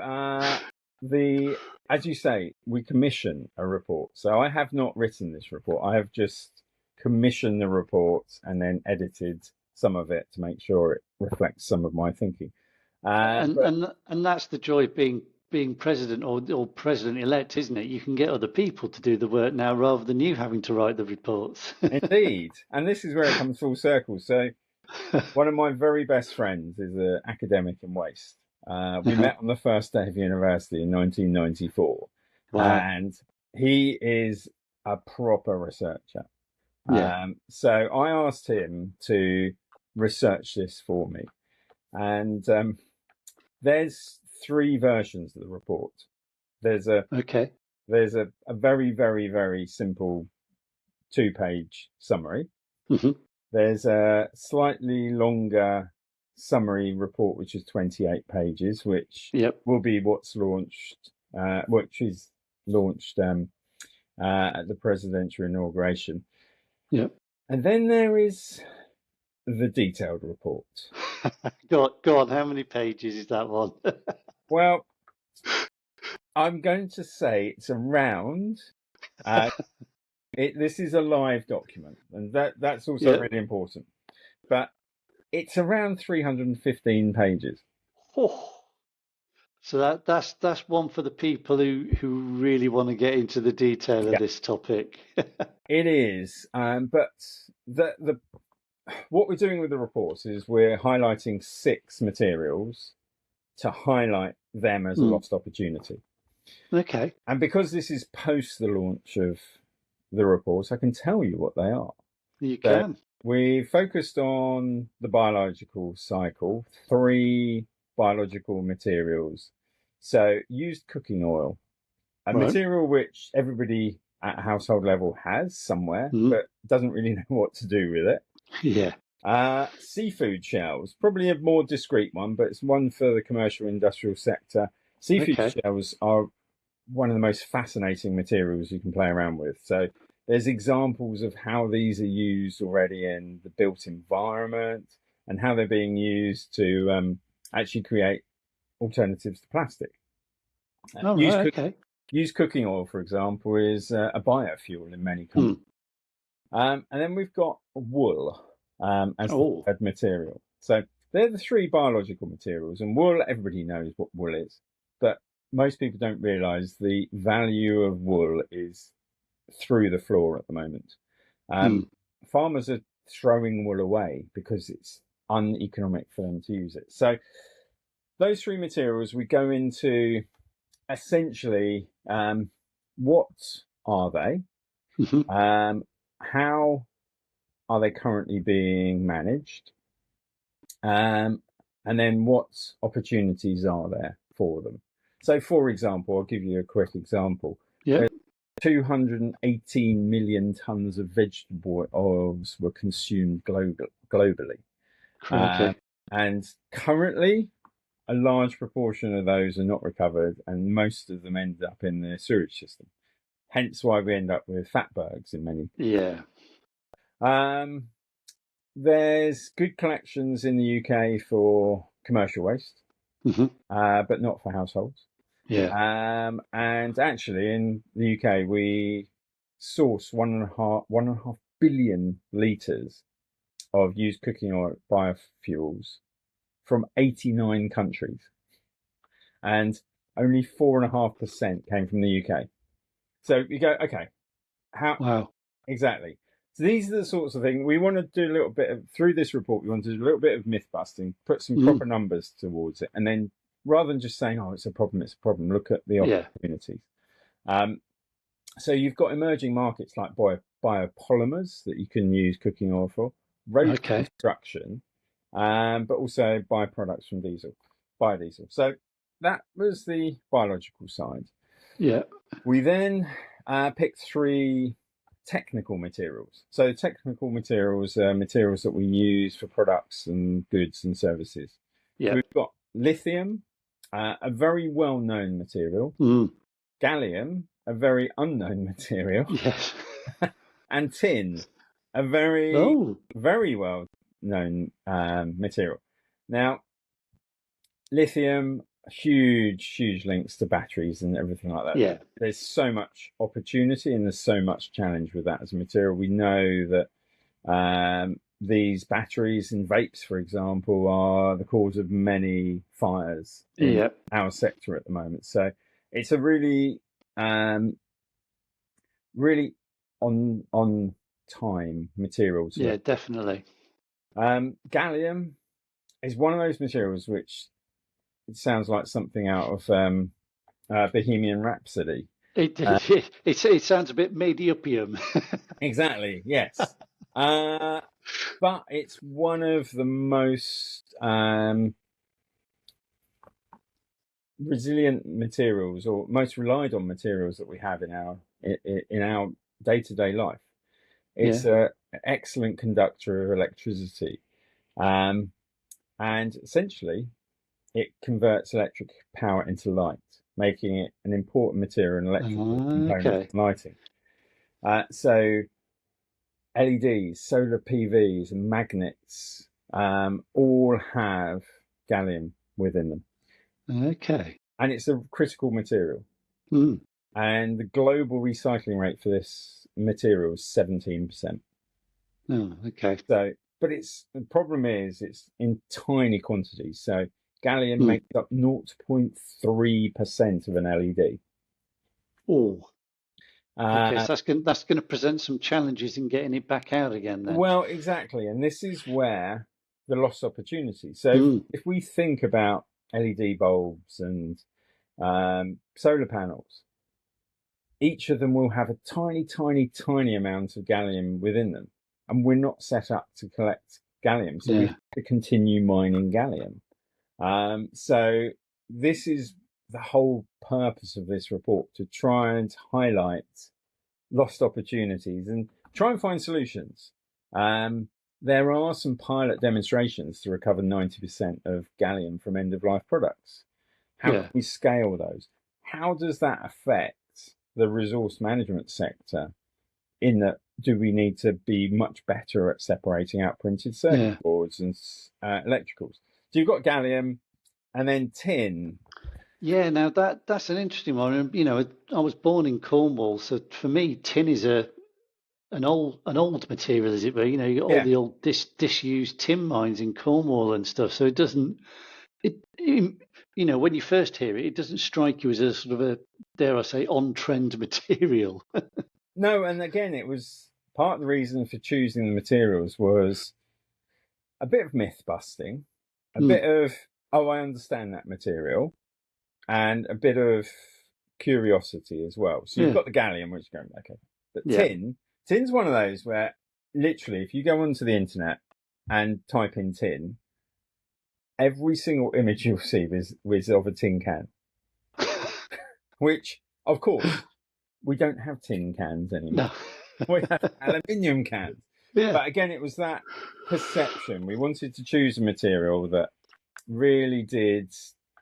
as you say, we commission a report. So I have not written this report. I have just commissioned the report and then edited some of it to make sure it reflects some of my thinking. And that's the joy of being president or president-elect, isn't it? You can get other people to do the work now rather than you having to write the reports. Indeed. And this is where it comes full circle. So one of my very best friends is an academic in waste. We met on the first day of university in 1994. Wow. And he is a proper researcher. So I asked him to research this for me. And there's 3 versions of the report. There's a very, very, very simple 2-page summary. There's a slightly longer summary report, which is 28 pages, which will be what's launched, which is launched at the presidential inauguration. And then there is the detailed report. Go on, how many pages is that one? Well, I'm going to say it's around. This is a live document, and that's also really important. But it's around 315 pages. So that's one for the people who really want to get into the detail of this topic. It is, but the what we're doing with the report is we're highlighting 6 materials to highlight them as a lost opportunity. Okay. And because this is post the launch of the report, I can tell you what they are. You can. We focused on the biological cycle, 3 biological materials. So used cooking oil, a material which everybody at household level has somewhere, but doesn't really know what to do with it. Seafood shells, probably a more discreet one, but it's one for the commercial industrial sector. Seafood shells are one of the most fascinating materials you can play around with. So there's examples of how these are used already in the built environment and how they're being used to actually create alternatives to plastic. Used cooking oil, for example, is a biofuel in many countries. And then we've got wool as the third material. So they're the 3 biological materials, and wool, everybody knows what wool is, but most people don't realise the value of wool is through the floor at the moment. Farmers are throwing wool away because it's uneconomic for them to use it. So those 3 materials, we go into essentially what are they? Mm-hmm. How are they currently being managed? And then what opportunities are there for them? So, for example, I'll give you a quick example. Yeah. 218 million tons of vegetable oils were consumed globally. Crikey. And currently, a large proportion of those are not recovered, and most of them end up in the sewage system. Hence why we end up with fatbergs in many. Yeah. There's good collections in the UK for commercial waste, Mm-hmm. but not for households. Yeah. And actually, in the UK, we source 1.5 billion litres of used cooking oil biofuels from 89 countries, and only 4.5% came from the UK. So you go, okay, how? Wow. Exactly. So these are the sorts of things we want to do a little bit of through this report. We want to do a little bit of myth busting, put some proper numbers towards it, and then rather than just saying, "Oh, it's a problem," look at the opportunities. So you've got emerging markets like biopolymers that you can use cooking oil for, road construction, but also byproducts from biodiesel. So that was the biological side. Yeah. We then picked 3 technical materials. So technical materials are materials that we use for products and goods and services. Yeah. So we've got lithium, a very well-known material, gallium, a very unknown material, yes, and tin, a very well-known material. Now, lithium, huge links to batteries and everything like that. Yeah. There's so much opportunity and there's so much challenge with that as a material. We know that these batteries and vapes, for example, are the cause of many fires in our sector at the moment. So it's a really on time material. Yeah, definitely. Gallium is one of those materials which it sounds like something out of Bohemian Rhapsody. It sounds a bit Mediupium. Exactly, yes. But it's one of the most resilient materials, or most relied on materials that we have in our day-to-day life. It's an excellent conductor of electricity, and essentially it converts electric power into light, making it an important material and electrical component in lighting. So LEDs, solar PVs, and magnets all have gallium within them. Okay. And it's a critical material. And the global recycling rate for this material is 17%. Oh, okay. So, but the problem is it's in tiny quantities. So gallium makes up 0.3% of an LED. Oh. Okay, so that's going to present some challenges in getting it back out again then. Well, exactly. And this is where the lost opportunity. So if we think about LED bulbs and solar panels, each of them will have a tiny amount of gallium within them. And we're not set up to collect gallium. So we have to continue mining gallium. So this is the whole purpose of this report, to try and highlight lost opportunities and try and find solutions. There are some pilot demonstrations to recover 90% of gallium from end-of-life products. How can we scale those? How does that affect the resource management sector? In that, do we need to be much better at separating out printed circuit boards and electricals? So you've got gallium, and then tin. Yeah, now that's an interesting one. And you know, I was born in Cornwall, so for me, tin is an old material, as it were. You know, you got all the old disused tin mines in Cornwall and stuff. So it you know, when you first hear it, it doesn't strike you as a sort of a, dare I say, on-trend material. No, and again, it was part of the reason for choosing the materials was a bit of myth busting, a bit of, oh, I understand that material, and a bit of curiosity as well. So you've got the gallium, which is going, okay. But tin's one of those where literally if you go onto the internet and type in tin, every single image you'll see is of a tin can. Which, of course, we don't have tin cans anymore. No. We have aluminium cans. Yeah. But again, it was that perception. We wanted to choose a material that really did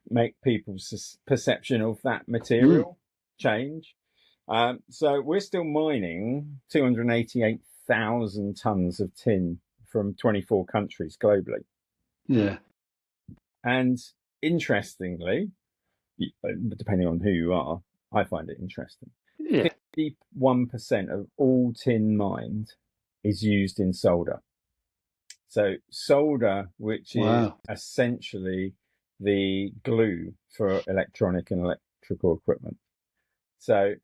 make people's perception of that material change. So we're still mining 288,000 tons of tin from 24 countries globally. Yeah. And interestingly, depending on who you are, I find it interesting. 51% of all tin mined is used in solder. So solder, which is essentially the glue for electronic and electrical equipment. So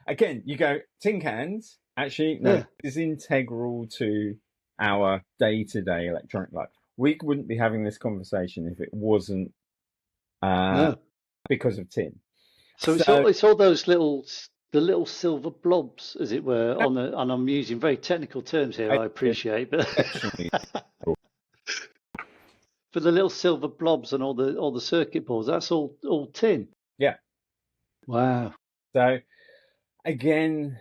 again, you go tin cans. Actually, no, is integral to our day-to-day electronic life. We wouldn't be having this conversation if it wasn't because of tin. So it's all those little silver blobs, as it were, and I'm using very technical terms here. I appreciate, but for the little silver blobs and all the circuit boards, that's all tin. Yeah. Wow. So again,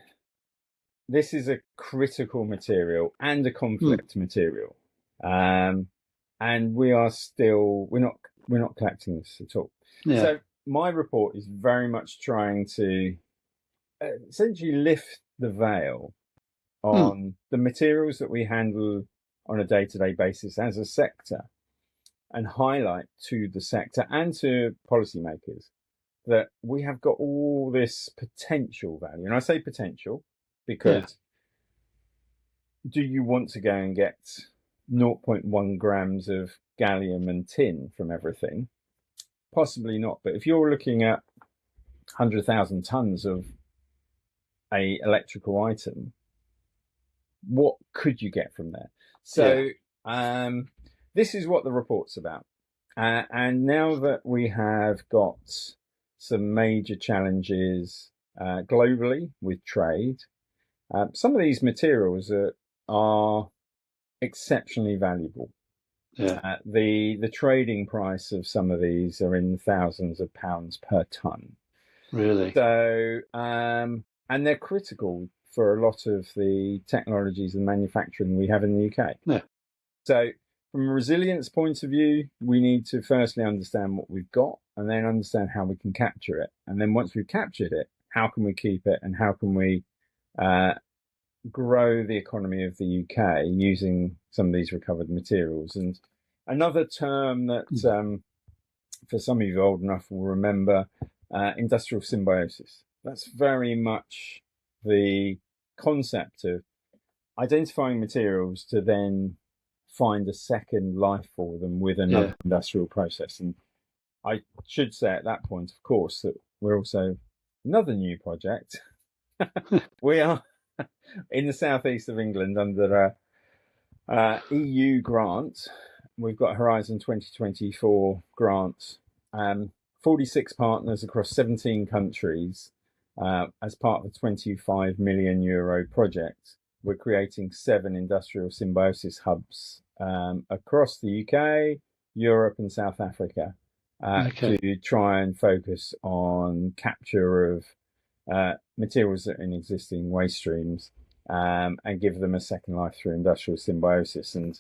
this is a critical material and a conflict material, and we're not collecting this at all. Yeah. So my report is very much trying to essentially lift the veil on the materials that we handle on a day-to-day basis as a sector, and highlight to the sector and to policymakers that we have got all this potential value. And I say potential because do you want to go and get 0.1 grams of gallium and tin from everything? Possibly not. But if you're looking at 100,000 tons of a electrical item, what could you get from there? So this is what the report's about. And now that we have got some major challenges globally with trade, some of these materials are exceptionally valuable. Yeah. The trading price of some of these are in thousands of pounds per ton. Really? So, and they're critical for a lot of the technologies and manufacturing we have in the UK. Yeah. So from a resilience point of view, we need to firstly understand what we've got and then understand how we can capture it. And then once we've captured it, how can we keep it and how can we grow the economy of the UK using some of these recovered materials? And another term that for some of you old enough will remember, industrial symbiosis. That's very much the concept of identifying materials to then find a second life for them with another industrial process. And I should say at that point, of course, that we're also another new project. We are in the southeast of England under a EU grant. We've got Horizon 2024 grants, 46 partners across 17 countries as part of a €25 million project. We're creating 7 industrial symbiosis hubs across the UK, Europe and South Africa to try and focus on capture of materials that are in existing waste streams and give them a second life through industrial symbiosis. And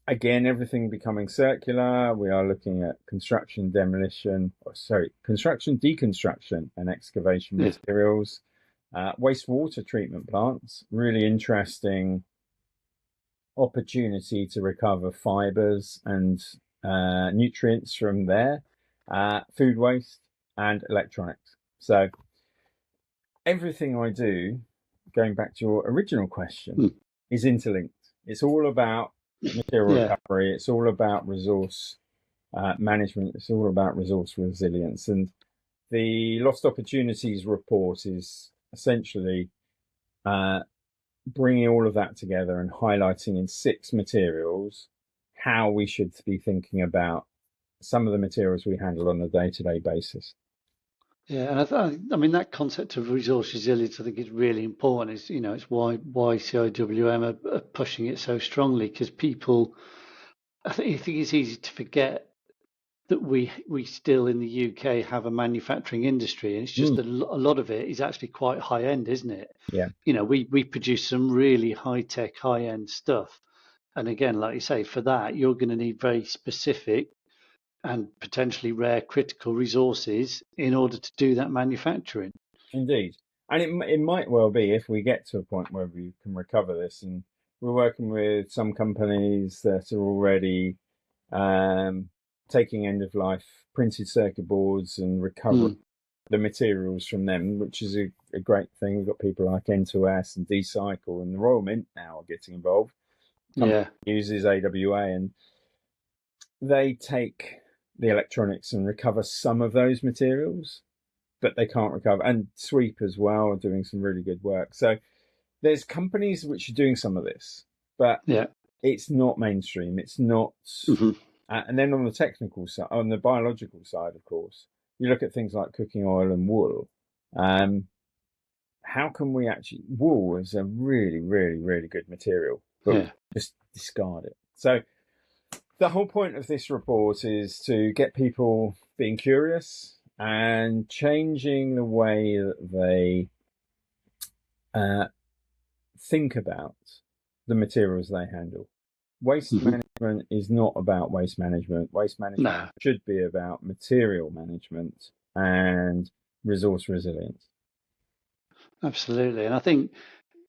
again, everything becoming circular. We are looking at construction, deconstruction and excavation materials, wastewater treatment plants, really interesting opportunity to recover fibers and nutrients from there, food waste and electronics. So everything I do, going back to your original question, is interlinked. It's all about material recovery. It's all about resource management. It's all about resource resilience. And the Lost Opportunities report is essentially bringing all of that together and highlighting in 6 materials how we should be thinking about some of the materials we handle on a day-to-day basis. Yeah, and I mean that concept of resource resilience, I think is really important. It's why CIWM are pushing it so strongly because people, I think it's easy to forget that we still in the UK have a manufacturing industry, and it's just a lot of it is actually quite high end, isn't it? Yeah, We produce some really high tech, high end stuff, and again, like you say, for that you're going to need very specific and potentially rare critical resources in order to do that manufacturing. indeed. And it might well be if we get to a point where we can recover this, and we're working with some companies that are already taking end of life printed circuit boards and recovering the materials from them, which is a great thing. We've got people like N2S and D-Cycle and the Royal Mint now are getting involved. Company uses AWA, and they take the electronics and recover some of those materials, but they can't recover. And Sweep as well are doing some really good work. So there's companies which are doing some of this, but it's not mainstream. It's not. And then on the technical side, on the biological side, of course, you look at things like cooking oil and wool. How can we actually? Wool is a really, really, really good material, but we just discard it. So the whole point of this report is to get people being curious and changing the way that they think about the materials they handle. Waste management is not about waste management. Waste management should be about material management and resource resilience. Absolutely. And I think,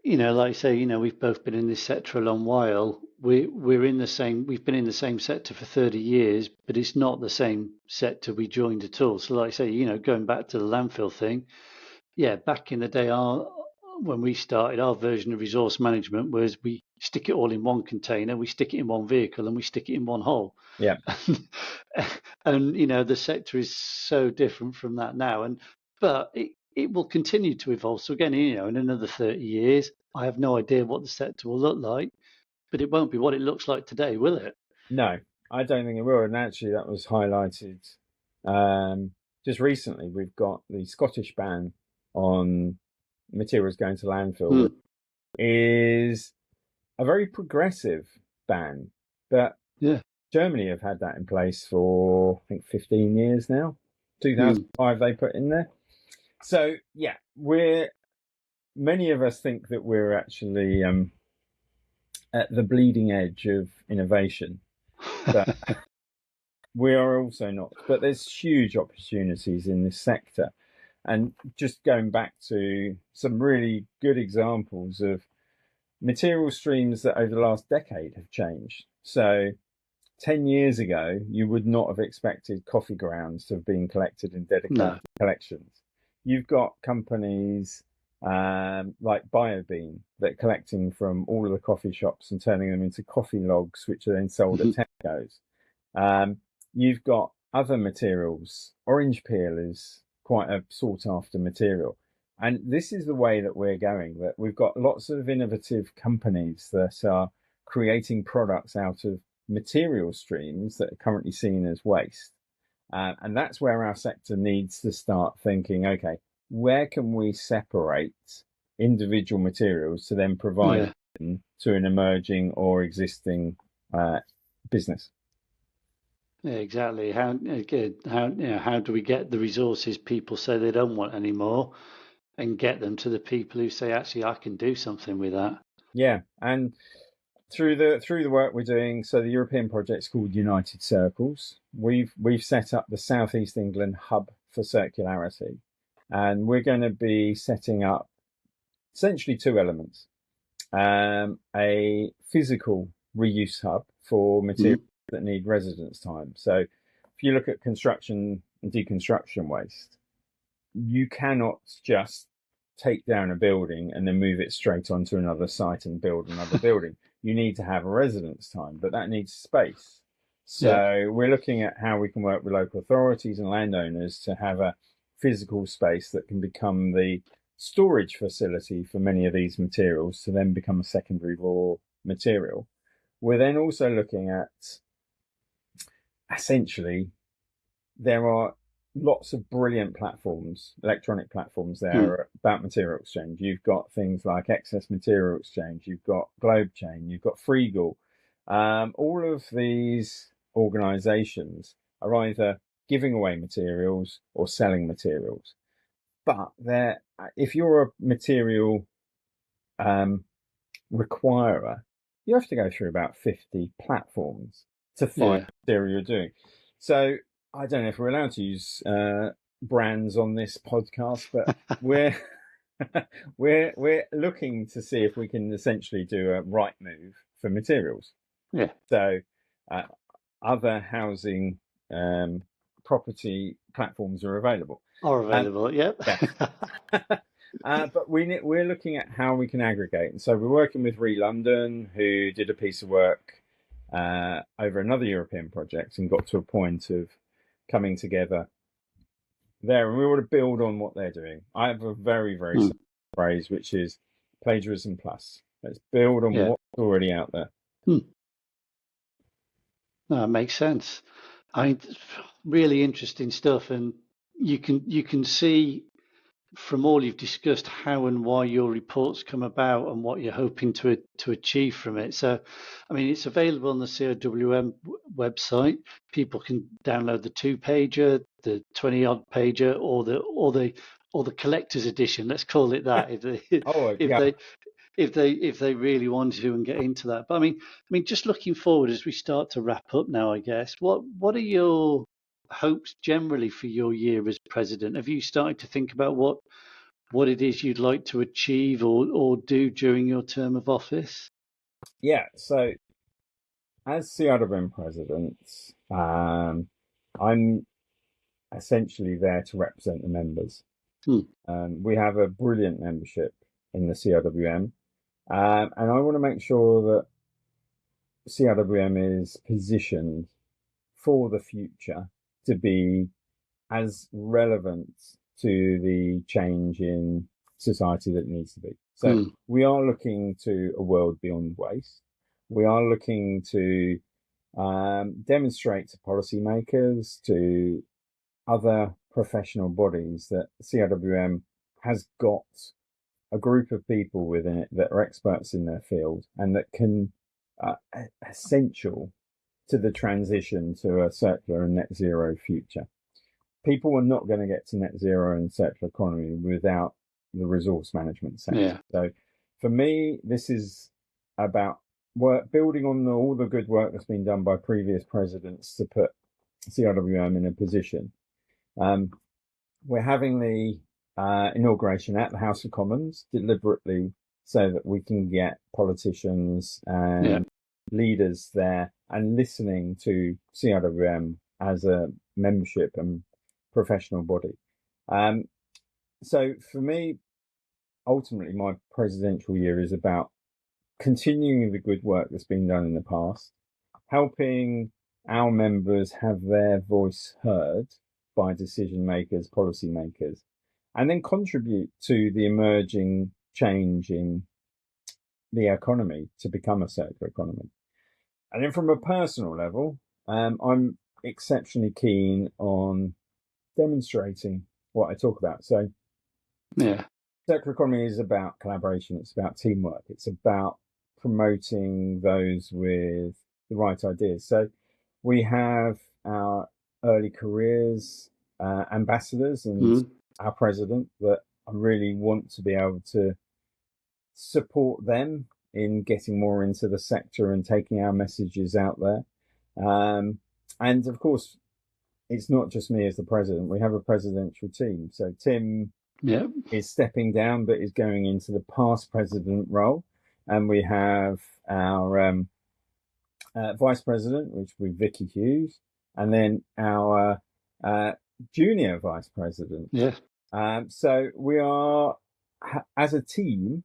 like you say, we've both been in this sector a long while. We've been in the same sector for 30 years, but it's not the same sector we joined at all. So like I say, going back to the landfill thing, back in the day, when we started, our version of resource management was we stick it all in one container, we stick it in one vehicle, and we stick it in one hole. Yeah. And the sector is so different from that now. But it will continue to evolve. So again, in another 30 years, I have no idea what the sector will look like, but it won't be what it looks like today, will it? No, I don't think it will. And actually, that was highlighted just recently. We've got the Scottish ban on materials going to landfill, which is a very progressive ban. But Germany have had that in place for, I think, 15 years now. 2005 they put in there. So, many of us think that we're actually at the bleeding edge of innovation. But we are also not. But there's huge opportunities in this sector. And just going back to some really good examples of material streams that over the last decade have changed. So 10 years ago, you would not have expected coffee grounds to have been collected in dedicated collections. You've got companies like BioBean that are collecting from all of the coffee shops and turning them into coffee logs, which are then sold at Tesco's. You've got other materials. Orange peel is quite a sought after material. And this is the way that we're going, that we've got lots of innovative companies that are creating products out of material streams that are currently seen as waste. And that's where our sector needs to start thinking, okay, where can we separate individual materials to then provide to an emerging or existing business? Yeah, exactly. How do we get the resources people say they don't want anymore and get them to the people who say, actually, I can do something with that? Yeah, and through the work we're doing, so the European project's called United Circles. We've set up the South East England hub for circularity, and we're going to be setting up essentially two elements: a physical reuse hub for materials that need residence time. So if you look at construction and deconstruction waste, you cannot just take down a building and then move it straight onto another site and build another building. You need to have a residence time, but that needs space. So we're looking at how we can work with local authorities and landowners to have a physical space that can become the storage facility for many of these materials to then become a secondary raw material. We're then also looking at, essentially, there are lots of brilliant platforms, electronic platforms there about material exchange. You've got things like Excess Material Exchange, you've got GlobeChain, you've got Freegal. All of these organizations are either giving away materials or selling materials. But if you're a material requirer, you have to go through about 50 platforms to find the material you're doing. So I don't know if we're allowed to use brands on this podcast, but we're we're looking to see if we can essentially do a right move for materials. Yeah. So other housing property platforms are available. Yep. But we're looking at how we can aggregate. And so we're working with London, who did a piece of work over another European project and got to a point of coming together there. And we want to build on what they're doing. I have a very, very simple phrase, which is plagiarism plus. Let's build on what's already out there. No, it makes sense. I mean, really interesting stuff. And you can see from all you've discussed how and why your reports come about and what you're hoping to achieve from it. So, I mean, it's available on the CIWM website. People can download the 2-pager, the 20-odd pager, or the collector's edition. Let's call it that. If they really want to and get into that. But I mean, just looking forward as we start to wrap up now, I guess. What are your hopes generally for your year as president? Have you started to think about what it is you'd like to achieve or do during your term of office? Yeah, so as CIWM president, I'm essentially there to represent the members. We have a brilliant membership in the CIWM, and I want to make sure that CIWM is positioned for the future to be as relevant to the change in society that needs to be. So we are looking to a world beyond waste. We are looking to demonstrate to policymakers, to other professional bodies, that CIWM has got a group of people within it that are experts in their field and that can essential to the transition to a circular and net zero future. People are not going to get to net zero and circular economy without the resource management sector. Yeah. So for me, this is about building on all the good work that's been done by previous presidents to put CIWM in a position. We're having the inauguration at the House of Commons deliberately so that we can get politicians and leaders there and listening to CIWM as a membership and professional body. So for me, ultimately, my presidential year is about continuing the good work that's been done in the past, helping our members have their voice heard by decision makers, policy makers, and then contribute to the emerging change in the economy to become a circular economy. And then from a personal level, I'm exceptionally keen on demonstrating what I talk about. So circular economy is about collaboration. It's about teamwork. It's about promoting those with the right ideas. So we have our early careers ambassadors and our president that I really want to be able to support them in getting more into the sector and taking our messages out there. And of course, it's not just me as the president. We have a presidential team. So Tim is stepping down, but is going into the past president role. And we have our vice president, which will be Vicky Hughes, and then our junior vice president. So we are, as a team,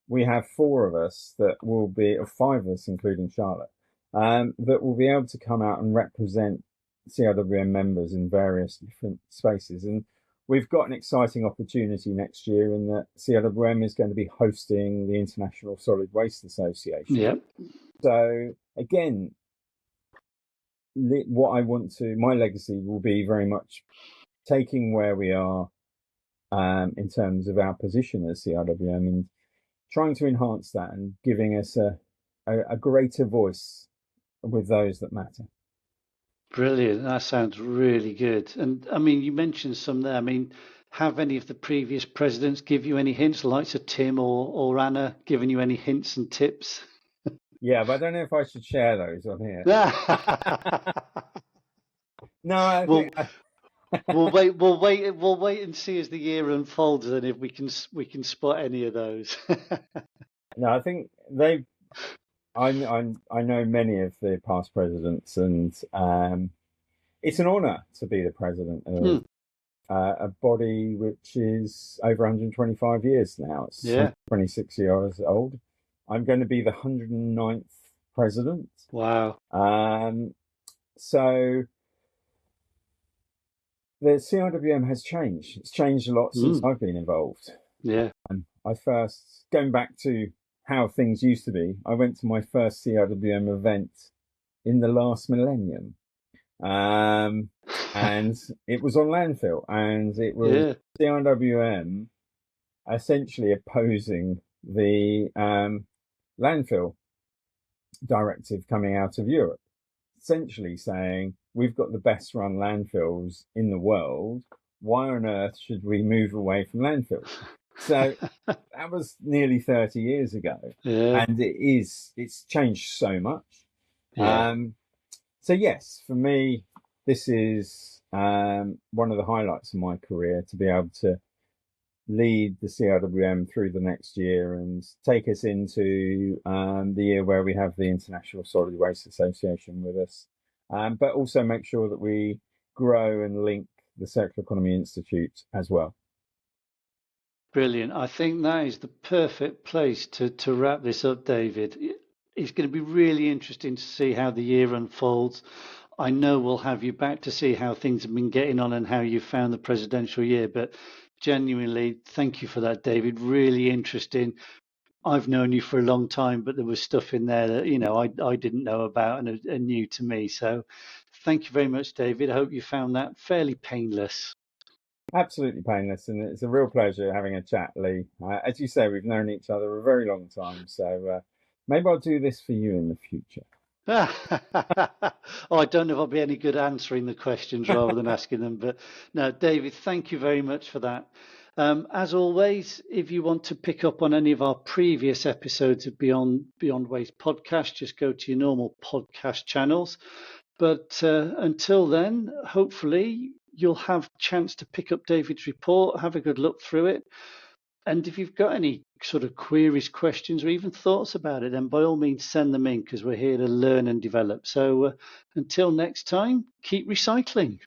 we have 4 of us that will be, or 5 of us, including Charlotte, that will be able to come out and represent CIWM members in various different spaces. And we've got an exciting opportunity next year in that CIWM is going to be hosting the International Solid Waste Association. So again, what I want to, my legacy will be very much taking where we are in terms of our position as CIWM and trying to enhance that and giving us a greater voice with those that matter. Brilliant. That sounds really good. And I mean, you mentioned some there. I mean, have any of the previous presidents give you any hints, like Tim or Anna, given you any hints and tips? Yeah, but I don't know if I should share those on here. No, I Well, think we'll wait and see as the year unfolds, and if we can spot any of those. no, I think I know many of the past presidents, and it's an honour to be the president of a body which is over 125 years now. It's 26 years old. I'm going to be the 109th president. Wow. So the CIWM has changed. It's changed a lot since I've been involved. Yeah. I first, going back to how things used to be, I went to my first CIWM event in the last millennium. And it was on landfill, and it was CIWM essentially opposing the landfill directive coming out of Europe, essentially saying we've got the best run landfills in the world. Why on earth should we move away from landfills? So that was nearly 30 years ago, and it's changed so much. So yes, for me, this is one of the highlights of my career, to be able to lead the CIWM through the next year and take us into the year where we have the International Solid Waste Association with us, but also make sure that we grow and link the Circular Economy Institute as well. Brilliant. I think that is the perfect place to wrap this up, David. It's going to be really interesting to see how the year unfolds. I know we'll have you back to see how things have been getting on and how you found the presidential year, but genuinely, thank you for that, David. Really interesting. I've known you for a long time, but there was stuff in there that, I didn't know about and new to me. So thank you very much, David. I hope you found that fairly painless. Absolutely painless, and it's a real pleasure having a chat, Lee. As you say, we've known each other a very long time, so maybe I'll do this for you in the future. I don't know if I'll be any good answering the questions rather than asking them, but no, David, thank you very much for that. As always, if you want to pick up on any of our previous episodes of Beyond Waste podcast, just go to your normal podcast channels. But until then, hopefully you'll have a chance to pick up David's report, have a good look through it. And if you've got any sort of queries, questions, or even thoughts about it, then by all means send them in, because we're here to learn and develop. So until next time, keep recycling.